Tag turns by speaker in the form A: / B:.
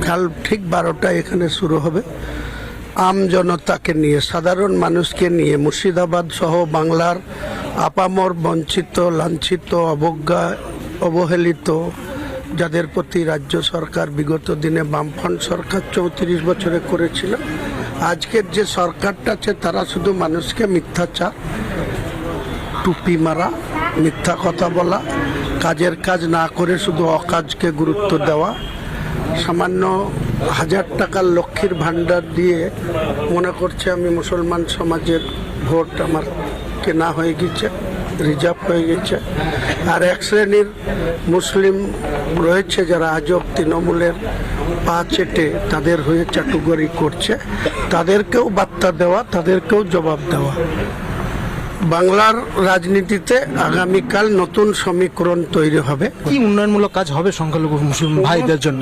A: কাল ঠিক 12টায় এখানে শুরু হবে। আম জনতাকে নিয়ে, সাধারণ মানুষকে নিয়ে, মুর্শিদাবাদ সহ বাংলার আপামর বঞ্চিত, লাঞ্ছিত, অবহেলিত যাদের প্রতি রাজ্য সরকার বিগত দিনে বামফ্রন্ট সরকার 34 বছরে করেছিল, আজকের যে সরকারটা আছে তারা শুধু মানুষকে মিথ্যাচার, টুপি মারা, মিথ্যা কথা বলা, কাজের কাজ না করে শুধু অকাজকে গুরুত্ব দেওয়া, সামান্য 1000 টাকার লক্ষ্মীর ভাণ্ডার দিয়ে মনে করছে আমি মুসলমান সমাজের ভোট আমার কেনা হয়ে গেছে, রিজার্ভ হয়ে গেছে। আর এক শ্রেণীর মুসলিম রয়েছে যারা আজব তৃণমূলের পা চেটে তাদের হয়ে চাটুকারি করছে, তাদেরকেও বার্তা দেওয়া, তাদেরকেও জবাব দেওয়া। বাংলার রাজনীতিতে আগামীকাল নতুন সমীকরণ তৈরি হবে।
B: কি উন্নয়নমূলক কাজ হবে সংখ্যালঘু মুসলিম ভাইদের জন্য?